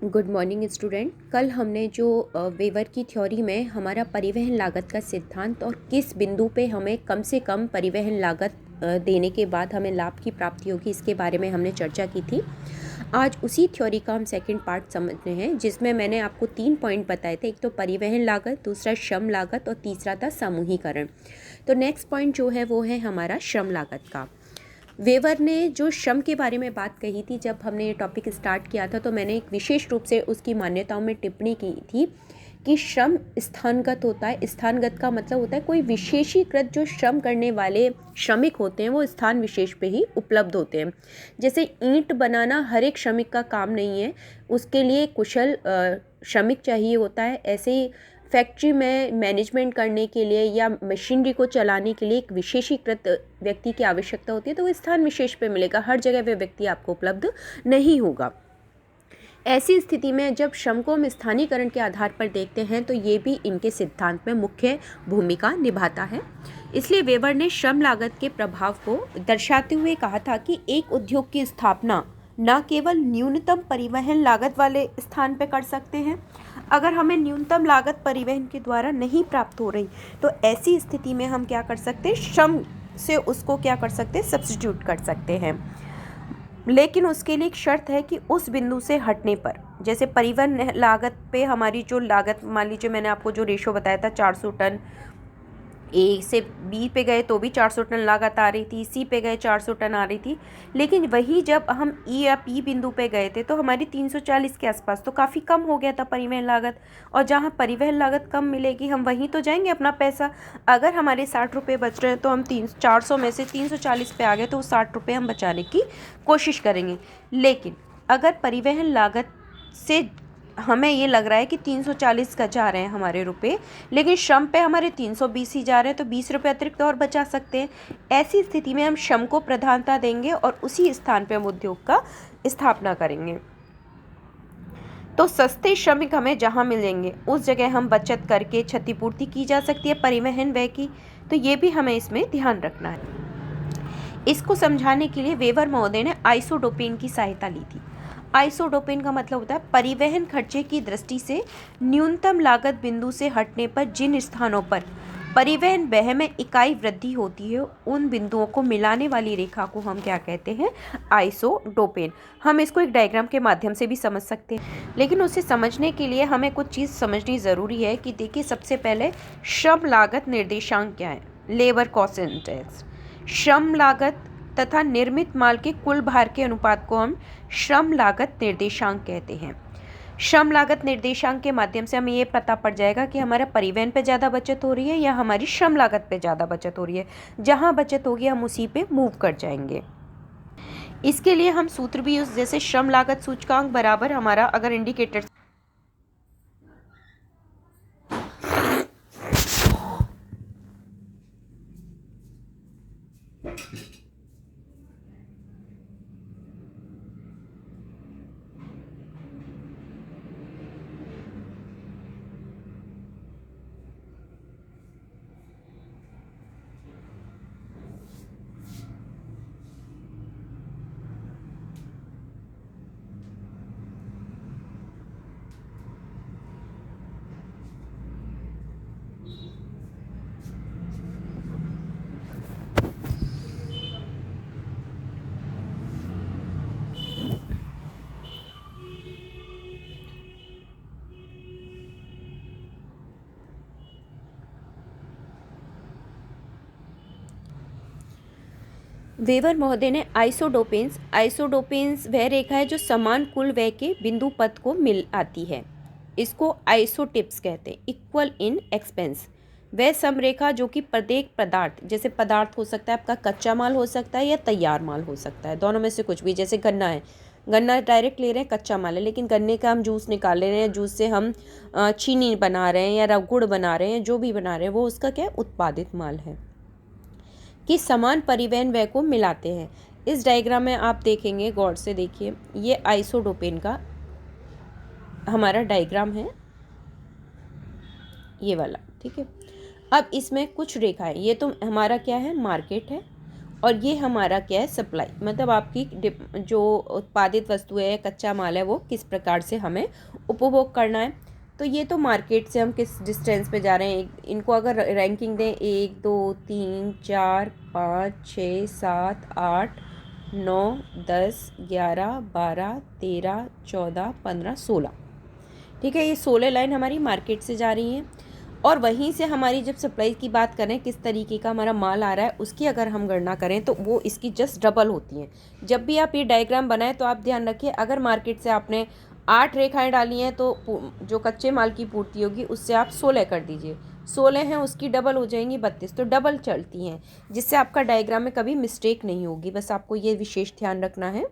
Good morning student. कल हमने जो वेवर की थ्योरी में हमारा परिवहन लागत का सिद्धांत और किस बिंदु पे हमें कम से कम परिवहन लागत देने के बाद हमें लाभ की प्राप्ति होगी, इसके बारे में हमने चर्चा की थी। आज उसी थ्योरी का हम सेकंड पार्ट समझते हैं, जिसमें मैंने आपको 3 पॉइंट बताए थे। एक तो परिवहन लागत, दूसरा श्रम लागत और तीसरा था समूहीकरण। तो नेक्स्ट पॉइंट जो है वो है हमारा श्रम लागत का। वेवर ने जो श्रम के बारे में बात कही थी, जब हमने ये टॉपिक स्टार्ट किया था तो मैंने एक विशेष रूप से उसकी मान्यताओं में टिप्पणी की थी कि श्रम स्थानगत होता है। स्थानगत का मतलब होता है कोई विशेषीकृत जो श्रम करने वाले श्रमिक होते हैं वो स्थान विशेष पे ही उपलब्ध होते हैं। जैसे ईंट बनाना हर एक श्रमिक का काम नहीं है, उसके लिए कुशल श्रमिक चाहिए होता है। ऐसे ही फैक्ट्री में मैनेजमेंट करने के लिए या मशीनरी को चलाने के लिए एक विशेषीकृत व्यक्ति की आवश्यकता होती है, तो वो स्थान विशेष पे मिलेगा, हर जगह वह व्यक्ति आपको उपलब्ध नहीं होगा। ऐसी स्थिति में जब श्रम को हम स्थानीयकरण के आधार पर देखते हैं तो ये भी इनके सिद्धांत में मुख्य भूमिका निभाता है। इसलिए वेबर ने श्रम लागत के प्रभाव को दर्शाते हुए कहा था कि एक उद्योग की स्थापना न केवल न्यूनतम परिवहन लागत वाले स्थान पर कर सकते हैं। अगर हमें न्यूनतम लागत परिवहन के द्वारा नहीं प्राप्त हो रही तो ऐसी स्थिति में हम क्या कर सकते हैं, श्रम से उसको क्या कर सकते हैं, सब्स्टिट्यूट कर सकते हैं। लेकिन उसके लिए एक शर्त है कि उस बिंदु से हटने पर, जैसे परिवहन लागत पे हमारी जो लागत, मान लीजिए मैंने आपको जो रेशो बताया था 400 टन, ए से बी पे गए तो भी 400 टन लागत आ रही थी, सी पे गए 400 टन आ रही थी। लेकिन वही जब हम ई या पी बिंदु पे गए थे तो हमारी 340 के आसपास, तो काफ़ी कम हो गया था परिवहन लागत। और जहाँ परिवहन लागत कम मिलेगी हम वहीं तो जाएंगे अपना पैसा। अगर हमारे 60 रुपये बच रहे हैं तो हम 400 में से 340 पे आ गए तो 60 रुपये हम बचाने की कोशिश करेंगे। लेकिन अगर परिवहन लागत से हमें ये लग रहा है कि 340 का जा रहे हैं हमारे रुपए, लेकिन श्रम पे हमारे 320 ही जा रहे हैं, तो 20 रुपये अतिरिक्त और बचा सकते हैं। ऐसी स्थिति में हम श्रम को प्रधानता देंगे और उसी स्थान पे हम उद्योग का स्थापना करेंगे। तो सस्ते श्रमिक हमें जहाँ मिलेंगे उस जगह हम बचत करके क्षतिपूर्ति की जा सकती है परिवहन व्यय की। तो ये भी हमें इसमें ध्यान रखना है। इसको समझाने के लिए वेवर महोदय ने आइसोडोपेन की सहायता ली थी। आइसोडोपेन का मतलब होता है परिवहन खर्चे की दृष्टि से न्यूनतम लागत बिंदु से हटने पर जिन स्थानों पर परिवहन व्यय में इकाई वृद्धि होती है उन बिंदुओं को मिलाने वाली रेखा को हम क्या कहते हैं, आइसोडोपेन। हम इसको एक डायग्राम के माध्यम से भी समझ सकते हैं, लेकिन उसे समझने के लिए हमें कुछ चीज़ समझनी ज़रूरी है कि देखिए, सबसे पहले श्रम लागत निर्देशांक क्या है, लेबर कॉस्ट इंडेक्स। श्रम लागत तथा निर्मित माल के कुल भार के अनुपात को हम श्रम लागत निर्देशांक कहते हैं। श्रम लागत निर्देशांक के माध्यम से हमें ये पता पड़ जाएगा कि हमारा परिवहन पे ज़्यादा बचत हो रही है या हमारी श्रम लागत पे ज़्यादा बचत हो रही है। जहाँ बचत होगी हम उसी पे मूव कर जाएंगे। इसके लिए हम सूत्र भी यूज, जैसे श्रम लागत सूचकांक बराबर हमारा, अगर इंडिकेटर वेवर महोदय ने आइसोडोपेन्स वह रेखा है जो समान कुल व्यय के बिंदु पद को मिल आती है। इसको आइसोटिप्स कहते हैं, इक्वल इन एक्सपेंस। वह समरेखा जो कि प्रत्येक पदार्थ, जैसे पदार्थ हो सकता है आपका कच्चा माल हो सकता है या तैयार माल हो सकता है, दोनों में से कुछ भी। जैसे गन्ना है, गन्ना डायरेक्ट ले रहे हैं, कच्चा माल है, लेकिन गन्ने का हम जूस निकाल ले रहे हैं, जूस से हम चीनी बना रहे हैं या गुड़ बना रहे हैं, जो भी बना रहे हैं वो उसका क्या है, उत्पादित माल है, कि समान परिवहन व्यय को मिलाते हैं। इस डायग्राम में आप देखेंगे, गौर से देखिए, ये आइसोडोपेन का हमारा डायग्राम है, ये वाला, ठीक है। अब इसमें कुछ रेखा है, ये तो हमारा क्या है, मार्केट है, और ये हमारा क्या है, सप्लाई, मतलब आपकी जो उत्पादित वस्तु है, कच्चा माल है, वो किस प्रकार से हमें उपभोग करना है। तो ये तो मार्केट से हम किस डिस्टेंस पे जा रहे हैं, इनको अगर रैंकिंग दें 1 2 3 4 5 6 7 8 9 10 11 12 13 14 15 16, ठीक है, ये 16 लाइन हमारी मार्केट से जा रही हैं। और वहीं से हमारी जब सप्लाई की बात करें, किस तरीके का हमारा माल आ रहा है, उसकी अगर हम गणना करें तो वो इसकी जस्ट डबल होती हैं। जब भी आप ये डायग्राम बनाएं तो आप ध्यान रखिए, अगर मार्केट से आपने 8 रेखाएं डाली हैं तो जो कच्चे माल की पूर्ति होगी उससे आप 16 कर दीजिए, 16 हैं उसकी डबल हो जाएंगी 32, तो डबल चलती हैं, जिससे आपका डायग्राम में कभी मिस्टेक नहीं होगी। बस आपको ये विशेष ध्यान रखना है।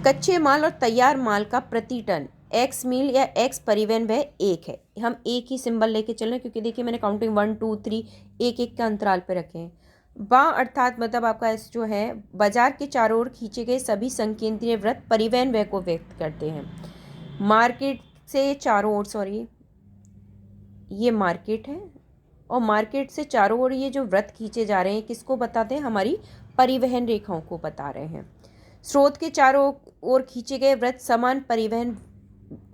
कच्चे माल और तैयार माल का प्रति टन एक्स मील या एक्स परिवहन व्यय 1 है। हम एक ही सिंबल लेके चल रहे हैं, क्योंकि देखिए मैंने काउंटिंग 1 2 3 एक एक का अंतराल पे रखे हैं। अर्थात मतलब आपका एस जो है, बाजार के चारों ओर खींचे गए सभी संकेंद्रीय वृत्त परिवहन व्यय को व्यक्त करते हैं। मार्केट से चारों ओर, सॉरी ये मार्केट है, और मार्केट से चारों ओर ये जो वृत्त खींचे जा रहे हैं किसको बताते हैं, हमारी परिवहन रेखाओं को बता रहे हैं। स्रोत के चारों ओर खींचे गए वृत्त समान परिवहन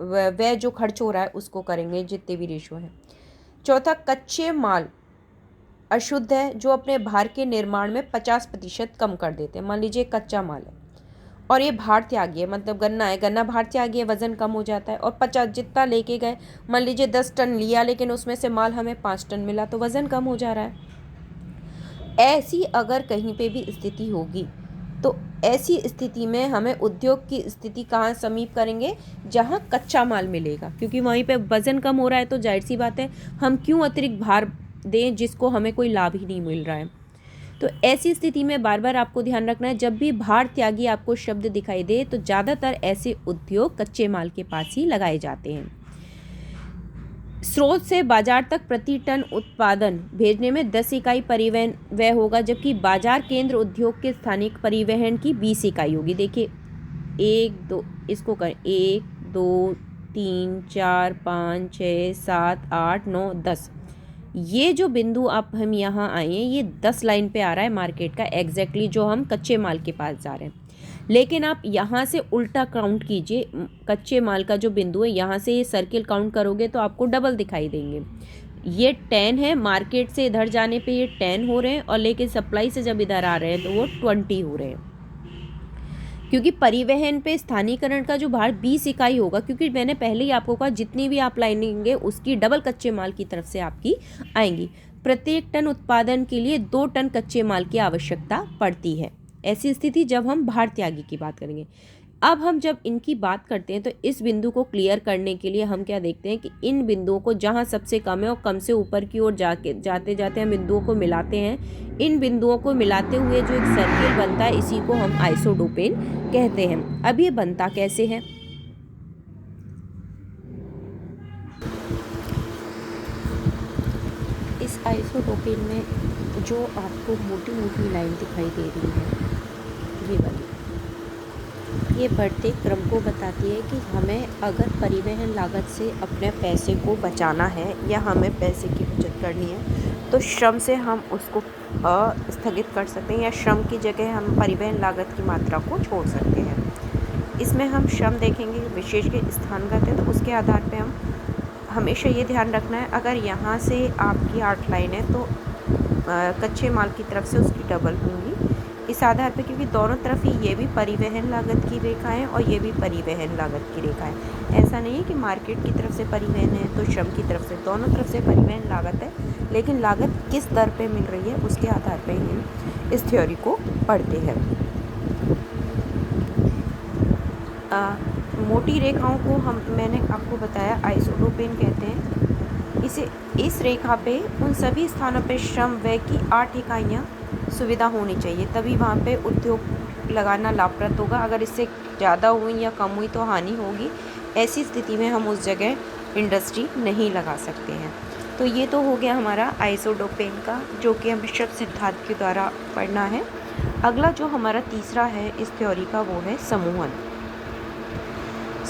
व्यय जो खर्च हो रहा है उसको करेंगे, जितने भी रेशो है। चौथा, कच्चे माल अशुद्ध है जो अपने भार के निर्माण में 50% कम कर देते हैं। मान लीजिए कच्चा माल है और ये भार त्यागी है, मतलब गन्ना है, गन्ना भार त्यागी है, वजन कम हो जाता है। और 50 जितना लेके गए, मान लीजिए 10 टन लिया लेकिन उसमें से माल हमें 5 टन मिला, तो वजन कम हो जा रहा है। ऐसी अगर कहीं पे भी स्थिति होगी तो ऐसी स्थिति में हमें उद्योग की स्थिति कहाँ समीप करेंगे, जहाँ कच्चा माल मिलेगा, क्योंकि वहीं पे वजन कम हो रहा है, तो जाहिर सी बात है हम क्यों अतिरिक्त भार दें जिसको हमें कोई लाभ ही नहीं मिल रहा है। तो ऐसी स्थिति में बार बार आपको ध्यान रखना है, जब भी भार त्यागी आपको शब्द दिखाई दे तो ज़्यादातर ऐसे उद्योग कच्चे माल के पास ही लगाए जाते हैं। स्रोत से बाजार तक प्रति टन उत्पादन भेजने में 10 इकाई परिवहन व्यय होगा, जबकि बाजार केंद्र उद्योग के स्थानिक परिवहन की 20 इकाई होगी। देखिए 1 2, इसको करें 1 2 3 4 5 6 7 8 9 10, ये जो बिंदु आप हम यहाँ आए हैं ये 10 लाइन पे आ रहा है मार्केट का एग्जैक्टली, जो हम कच्चे माल के पास जा रहे हैं। लेकिन आप यहाँ से उल्टा काउंट कीजिए, कच्चे माल का जो बिंदु है यहाँ से ये सर्किल काउंट करोगे तो आपको डबल दिखाई देंगे। ये 10 है, मार्केट से इधर जाने पे ये 10 हो रहे हैं, और लेकिन सप्लाई से जब इधर आ रहे हैं तो वो 20 हो रहे हैं, क्योंकि परिवहन पे स्थानीयकरण का जो भार 20 इकाई होगा, क्योंकि मैंने पहले ही आपको कहा जितनी भी आप लाइन लेंगे उसकी डबल कच्चे माल की तरफ से आपकी आएंगी। प्रत्येक टन उत्पादन के लिए 2 टन कच्चे माल की आवश्यकता पड़ती है। ऐसी स्थिति जब हम भार त्यागी की बात करेंगे। अब हम जब इनकी बात करते हैं तो इस बिंदु को क्लियर करने के लिए हम क्या देखते हैं कि इन बिंदुओं को जहां सबसे कम है और कम से ऊपर की ओर जाते जाते हम बिंदुओं को मिलाते हैं। इन बिंदुओं को मिलाते हुए जो एक सर्किल बनता है इसी को हम आइसोडोपेन कहते हैं। अब ये बनता कैसे है, इस आइसोडोपेन में जो आपको मोटी मोटी लाइन दिखाई दे रही है ये वाली, ये बढ़ते क्रम को बताती है कि हमें अगर परिवहन लागत से अपने पैसे को बचाना है या हमें पैसे की बचत करनी है तो श्रम से हम उसको स्थगित कर सकते हैं, या श्रम की जगह हम परिवहन लागत की मात्रा को छोड़ सकते हैं। इसमें हम श्रम देखेंगे विशेष के स्थानगत है, तो उसके आधार पे हम हमेशा ये ध्यान रखना है, अगर यहाँ से आपकी 8 लाइन है तो कच्चे माल की तरफ से उसकी डबल होंगी इस आधार पे, क्योंकि दोनों तरफ ही ये भी परिवहन लागत की रेखा है और ये भी परिवहन लागत की रेखा है। ऐसा नहीं है कि मार्केट की तरफ से परिवहन है तो श्रम की तरफ से, दोनों तरफ से परिवहन लागत है, लेकिन लागत किस दर पे मिल रही है उसके आधार पे ही इस थ्योरी को पढ़ते हैं। मोटी रेखाओं को मैंने आपको बताया आइसोडोपेन कहते हैं। इस रेखा पे उन सभी स्थानों पे श्रम व्यय की 8 इकाइयाँ सुविधा होनी चाहिए, तभी वहाँ पे उद्योग लगाना लाभप्रद होगा। अगर इससे ज़्यादा हुई या कम हुई तो हानि होगी। ऐसी स्थिति में हम उस जगह इंडस्ट्री नहीं लगा सकते हैं। तो ये तो हो गया हमारा आइसोडोपेन का, जो कि हमें शब्द सिद्धांत के द्वारा पढ़ना है। अगला जो हमारा तीसरा है इस थ्योरी का वो है समूहन।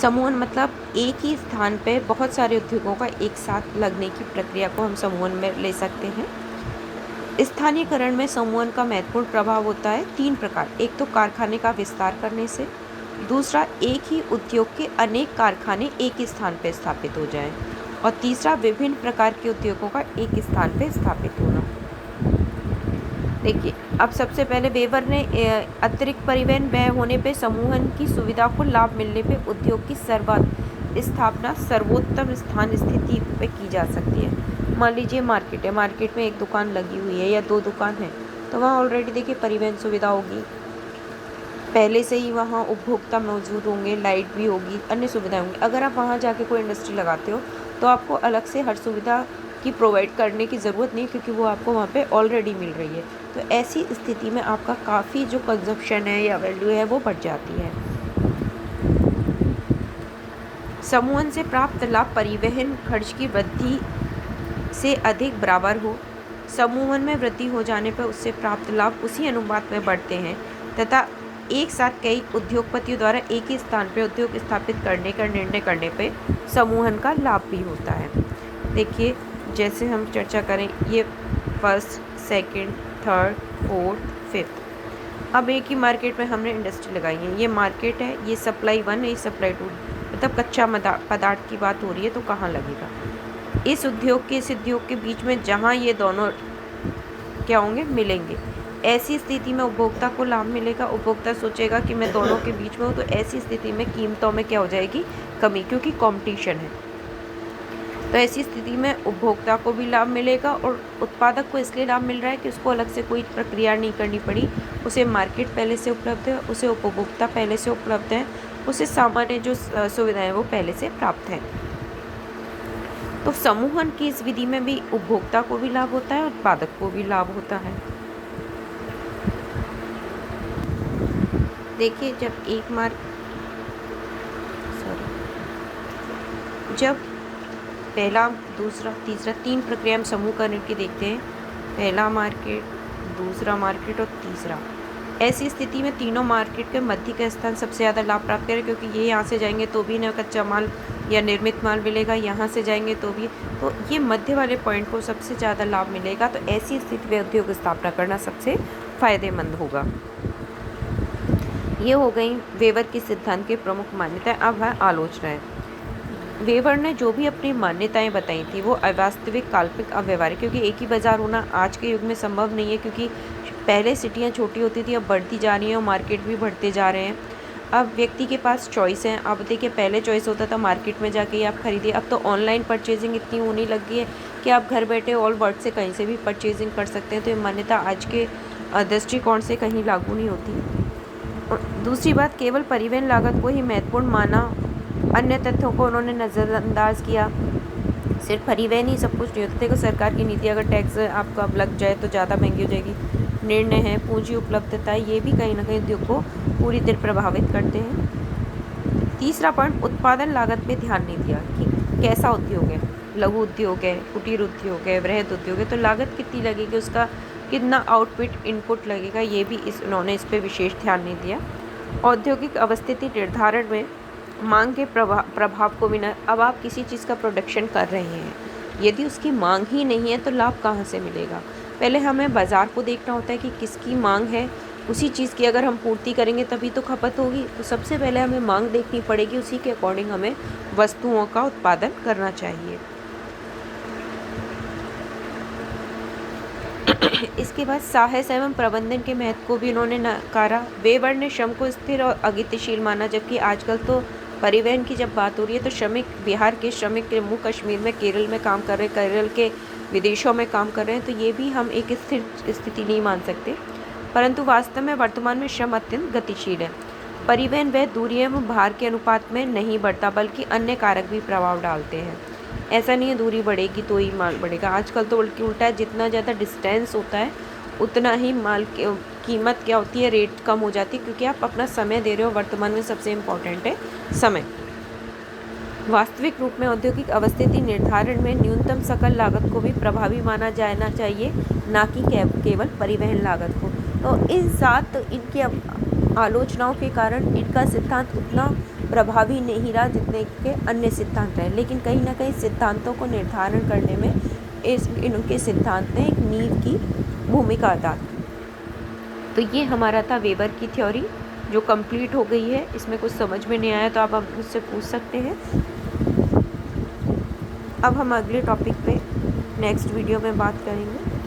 समूहन मतलब एक ही स्थान पे बहुत सारे उद्योगों का एक साथ लगने की प्रक्रिया को हम समूहन में ले सकते हैं। स्थानीयकरण में समूहन का महत्वपूर्ण प्रभाव होता है 3 प्रकार। एक तो कारखाने का विस्तार करने से, दूसरा एक ही उद्योग के अनेक कारखाने एक ही स्थान पर स्थापित हो जाएं, और तीसरा विभिन्न प्रकार के उद्योगों का एक स्थान पर स्थापित होना। देखिए, अब सबसे पहले वेबर ने अतिरिक्त परिवहन व्यय होने पे समूहन की सुविधा को लाभ मिलने पे उद्योग की स्थापना सर्वोत्तम स्थान स्थिति पे की जा सकती है। मान लीजिए मार्केट है, मार्केट में एक दुकान लगी हुई है या 2 दुकान है, तो वहाँ ऑलरेडी देखिए परिवहन सुविधा होगी, पहले से ही वहाँ उपभोक्ता मौजूद होंगे, लाइट भी होगी, अन्य सुविधाएं होंगी। अगर आप वहाँ जाके कोई इंडस्ट्री लगाते हो तो आपको अलग से हर सुविधा की प्रोवाइड करने की ज़रूरत नहीं, क्योंकि वो आपको वहाँ पे ऑलरेडी मिल रही है। तो ऐसी स्थिति में आपका काफ़ी जो कंजप्शन है या वैल्यू है वो बढ़ जाती है। समूहन से प्राप्त लाभ परिवहन खर्च की वृद्धि से अधिक बराबर हो। समूहन में वृद्धि हो जाने पर उससे प्राप्त लाभ उसी अनुपात में बढ़ते हैं तथा एक साथ कई उद्योगपतियों द्वारा एक ही स्थान पर उद्योग स्थापित करने का निर्णय करने पर समूहन का लाभ भी होता है। देखिए, जैसे हम चर्चा करें, ये first, second, third, fourth, fifth. अब एक ही मार्केट में हमने इंडस्ट्री लगाई है, ये मार्केट है, ये सप्लाई 1 है, ये सप्लाई 2, मतलब कच्चा पदार्थ की बात हो रही है, तो कहाँ लगेगा? इस उद्योग के बीच में जहाँ ये दोनों क्या होंगे, मिलेंगे। ऐसी स्थिति में उपभोक्ता को लाभ मिलेगा। उपभोक्ता सोचेगा कि मैं दोनों के बीच में हूँ, तो ऐसी स्थिति में कीमतों में क्या हो जाएगी, कमी, क्योंकि कंपटीशन है। तो ऐसी स्थिति में उपभोक्ता को भी लाभ मिलेगा, और उत्पादक को इसलिए लाभ मिल रहा है कि उसको अलग से कोई प्रक्रिया नहीं करनी पड़ी, उसे मार्केट पहले से उपलब्ध है, उसे उपभोक्ता पहले से उपलब्ध है, उसे सामान्य जो सुविधाएं वो पहले से प्राप्त हैं। तो समूहन की इस विधि में भी उपभोक्ता को भी लाभ होता है और उत्पादक को भी लाभ होता है। देखिए, जब पहला, दूसरा, तीसरा, 3 प्रक्रिया हम समूहकरण की देखते हैं, पहला मार्केट, दूसरा मार्केट और तीसरा। ऐसी स्थिति में तीनों मार्केट के मध्य का स्थान सबसे ज़्यादा लाभ प्राप्त करें, क्योंकि ये यहाँ से जाएंगे तो भी ना कच्चा माल या निर्मित माल मिलेगा, यहाँ से जाएंगे तो भी, तो ये मध्य वाले पॉइंट को सबसे ज़्यादा लाभ मिलेगा। तो ऐसी स्थिति में उद्योग स्थापना करना सबसे फायदेमंद होगा। ये हो गई वेबर के सिद्धांत की प्रमुख मान्यताएं। अब है आलोचनाएं। वेबर ने जो भी अपनी मान्यताएं बताई थी वो अवास्तविक, काल्पनिक, अव्यवहारिक, क्योंकि एक ही बाज़ार होना आज के युग में संभव नहीं है, क्योंकि पहले सिटियां छोटी होती थी, अब बढ़ती जा रही हैं और मार्केट भी बढ़ते जा रहे हैं। अब व्यक्ति के पास चॉइस है। अब देखिए, पहले चॉइस होता था मार्केट में जाके आप खरीदिए, अब तो ऑनलाइन परचेजिंग इतनी होने लगी है कि आप घर बैठे ऑल वर्ल्ड से कहीं से भी परचेजिंग कर सकते हैं। तो ये मान्यता आज के दृष्टिकोण से कहीं लागू नहीं होती। दूसरी बात, केवल परिवहन लागत को ही महत्वपूर्ण माना, अन्य तथ्यों को उन्होंने नज़रअंदाज किया। सिर्फ परिवहन ही सब कुछ नहीं होता। देखो, सरकार की नीति, अगर टैक्स आपको अब लग जाए तो ज़्यादा महंगी हो जाएगी। निर्णय है, पूंजी उपलब्धता, ये भी कहीं ना कहीं उद्योग को पूरी तरह प्रभावित करते हैं। तीसरा पॉइंट, उत्पादन लागत पे ध्यान नहीं दिया कि कैसा उद्योग है, लघु उद्योग है, कुटीर उद्योग है, वृहद उद्योग है, तो लागत कितनी लगेगी, उसका कितना आउटपुट इनपुट लगेगा, ये भी उन्होंने इस पर विशेष ध्यान नहीं दिया। औद्योगिक अवस्थिति निर्धारण में मांग के प्रभाव को बिना, अब आप किसी चीज़ का प्रोडक्शन कर रहे हैं, यदि उसकी मांग ही नहीं है तो लाभ कहाँ से मिलेगा? पहले हमें बाज़ार को देखना होता है कि किसकी मांग है, उसी चीज़ की अगर हम पूर्ति करेंगे तभी तो खपत होगी। तो सबसे पहले हमें मांग देखनी पड़ेगी, उसी के अकॉर्डिंग हमें वस्तुओं का उत्पादन करना चाहिए। इसके बाद साहस एवं प्रबंधन के महत्व को भी उन्होंने नकारा। वेबर ने श्रम को स्थिर और अगतिशील माना, जबकि आजकल तो परिवहन की जब बात हो रही है तो श्रमिक, बिहार के श्रमिक जम्मू कश्मीर में, केरल में काम कर रहे हैं, केरल के विदेशों में काम कर रहे हैं, तो ये भी हम एक स्थिर स्थिति नहीं मान सकते। परंतु वास्तव में वर्तमान में श्रम अत्यंत गतिशील है। परिवहन वह दूरी एवं भार के अनुपात में नहीं बढ़ता, बल्कि अन्य कारक भी प्रभाव डालते हैं। ऐसा नहीं है दूरी बढ़ेगी तो ही माल बढ़ेगा, आजकल तो बल्कि उल्टा है, जितना ज़्यादा डिस्टेंस होता है उतना ही माल की कीमत क्या होती है, रेट कम हो जाती है, क्योंकि आप अपना समय दे रहे हो। वर्तमान में सबसे इम्पोर्टेंट है समय। वास्तविक रूप में औद्योगिक अवस्थिति निर्धारण में न्यूनतम सकल लागत को भी प्रभावी माना जाना चाहिए, ना कि केवल परिवहन लागत को। तो इन 7 इनकी आलोचनाओं के कारण इनका सिद्धांत उतना प्रभावी नहीं रहा जितने के अन्य सिद्धांत रहे, लेकिन कहीं ना कहीं सिद्धांतों को निर्धारण करने में इनके सिद्धांत ने एक नींव की भूमिका अदा की। तो ये हमारा था वेबर की थ्योरी, जो कंप्लीट हो गई है। इसमें कुछ समझ में नहीं आया तो आप मुझसे पूछ सकते हैं। अब हम अगले टॉपिक पे नेक्स्ट वीडियो में बात करेंगे।